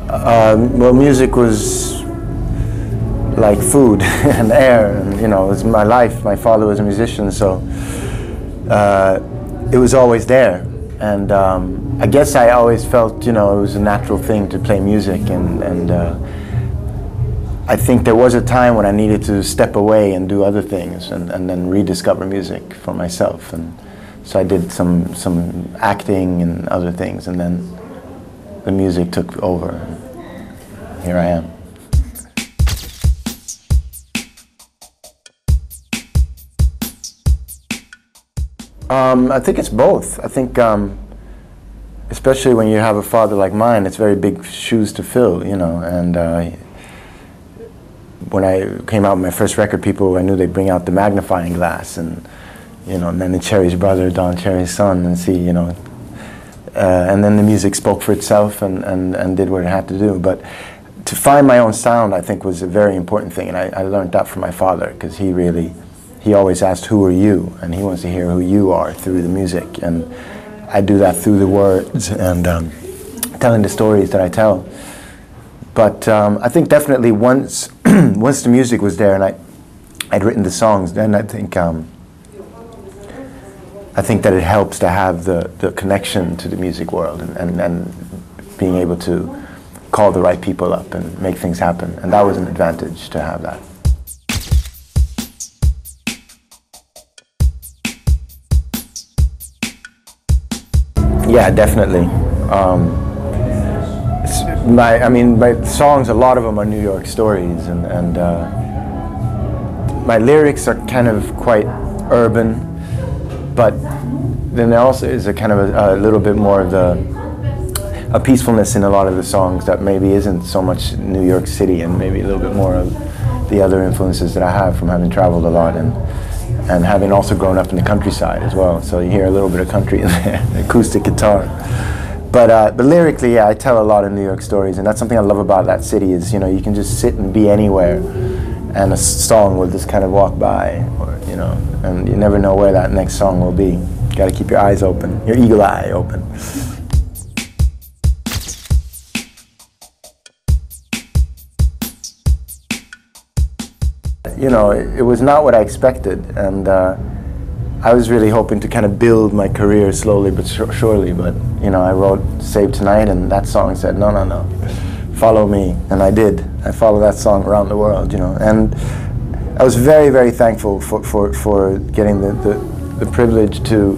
Well, music was like food and air, and you know, it was my life. My father was a musician, so it was always there. And I guess I always felt, you know, it was a natural thing to play music, and I think there was a time when I needed to step away and do other things, and then rediscover music for myself. And so I did some acting and other things, and then the music took over. And here I am. I think it's both. I think, especially when you have a father like mine, it's very big shoes to fill, you know. And when I came out with my first record, I knew they'd bring out the magnifying glass, and you know, Nenny Cherry's brother, Don Cherry's son, and see, you know. And then the music spoke for itself and did what it had to do. But to find my own sound, I think, was a very important thing, and I learned that from my father, because he always asked, "Who are you?" And he wants to hear who you are through the music. And I do that through the words and telling the stories that I tell. But I think definitely once once the music was there and I'd written the songs, then I think that it helps to have the connection to the music world and being able to call the right people up and make things happen. And that was an advantage to have that. Yeah, definitely. My songs, a lot of them are New York stories, and my lyrics are kind of quite urban, but then there also is a kind of a little bit more of a peacefulness in a lot of the songs that maybe isn't so much New York City, and maybe a little bit more of the other influences that I have from having traveled a lot and having also grown up in the countryside as well. So you hear a little bit of country in there, acoustic guitar. But lyrically, yeah, I tell a lot of New York stories, and that's something I love about that city is, you know, you can just sit and be anywhere, and a song will just kind of walk by, or, you know, and you never know where that next song will be. You got to keep your eyes open, your eagle eye open. You know, it was not what I expected, and I was really hoping to kind of build my career slowly but surely, but you know, I wrote Save Tonight, and that song said, no, no, no, follow me, and I did. I followed that song around the world, you know, and I was very, very thankful for getting the privilege to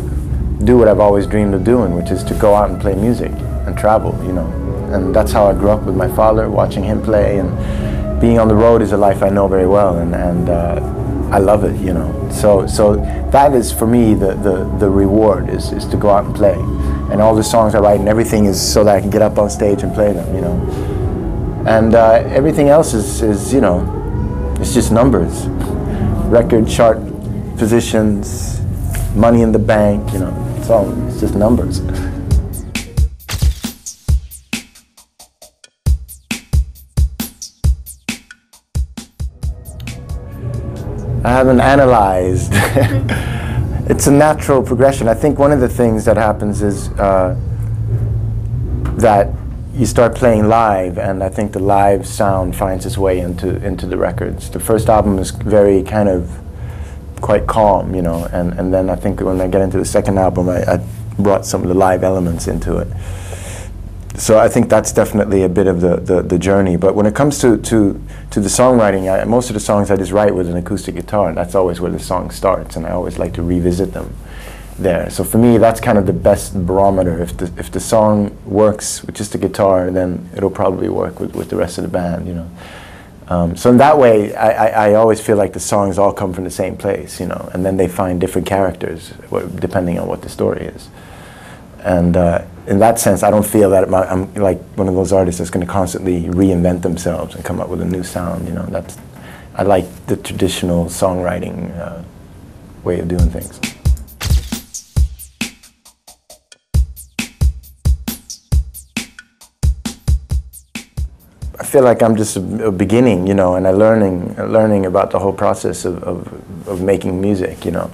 do what I've always dreamed of doing, which is to go out and play music and travel, you know, and that's how I grew up with my father, watching him play, and being on the road is a life I know very well, and I love it, you know. So that is for me the reward is to go out and play, and all the songs I write and everything is so that I can get up on stage and play them, you know. And everything else is you know, it's just numbers, record chart positions, money in the bank, you know. It's just numbers. I haven't analyzed. It's a natural progression. I think one of the things that happens is that you start playing live, and I think the live sound finds its way into the records. The first album is very kind of quite calm, you know, and then I think when I get into the second album, I brought some of the live elements into it. So I think that's definitely a bit of the journey. But when it comes to the songwriting, most of the songs I just write with an acoustic guitar, and that's always where the song starts, and I always like to revisit them there. So for me, that's kind of the best barometer. If the song works with just a guitar, then it'll probably work with the rest of the band, you know. So in that way, I always feel like the songs all come from the same place, you know, and then they find different characters depending on what the story is. And in that sense, I don't feel that I'm like one of those artists that's going to constantly reinvent themselves and come up with a new sound. You know, I like the traditional songwriting way of doing things. I feel like I'm just a beginning, you know, and I'm learning about the whole process of making music, you know.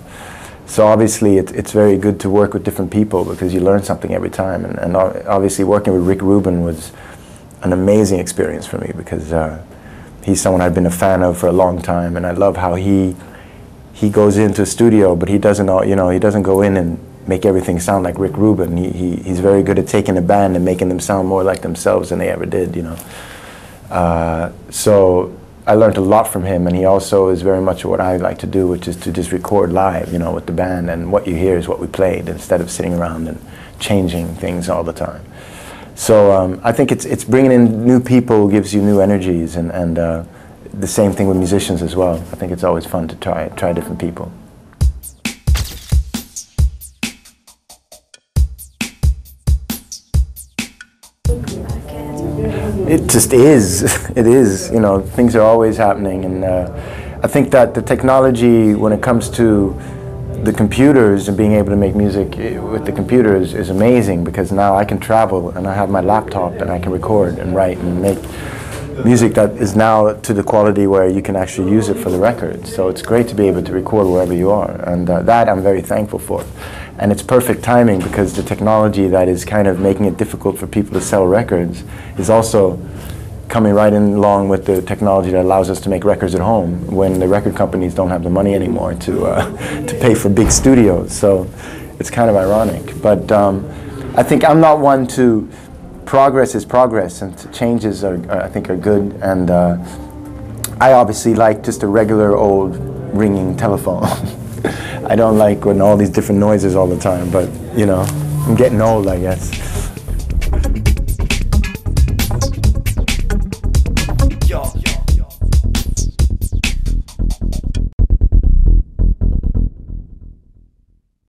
So obviously it's very good to work with different people because you learn something every time, and obviously working with Rick Rubin was an amazing experience for me because he's someone I've been a fan of for a long time, and I love how he goes into a studio, but he doesn't, he doesn't go in and make everything sound like Rick Rubin. He's very good at taking a band and making them sound more like themselves than they ever did, So I learned a lot from him, and he also is very much what I like to do, which is to just record live, with the band, and what you hear is what we played instead of sitting around and changing things all the time. So I think it's bringing in new people gives you new energies, and the same thing with musicians as well. I think it's always fun to try different people. It just is. It is. Things are always happening, and I think that the technology, when it comes to the computers and being able to make music with the computers, is amazing, because now I can travel and I have my laptop and I can record and write and make music that is now to the quality where you can actually use it for the record. So it's great to be able to record wherever you are, and that I'm very thankful for. And it's perfect timing, because the technology that is kind of making it difficult for people to sell records is also coming right in along with the technology that allows us to make records at home, when the record companies don't have the money anymore to pay for big studios. So it's kind of ironic. But I think I'm not one to... Progress is progress, and changes I think are good. And I obviously like just a regular old ringing telephone. I don't like when all these different noises all the time, but I'm getting old, I guess.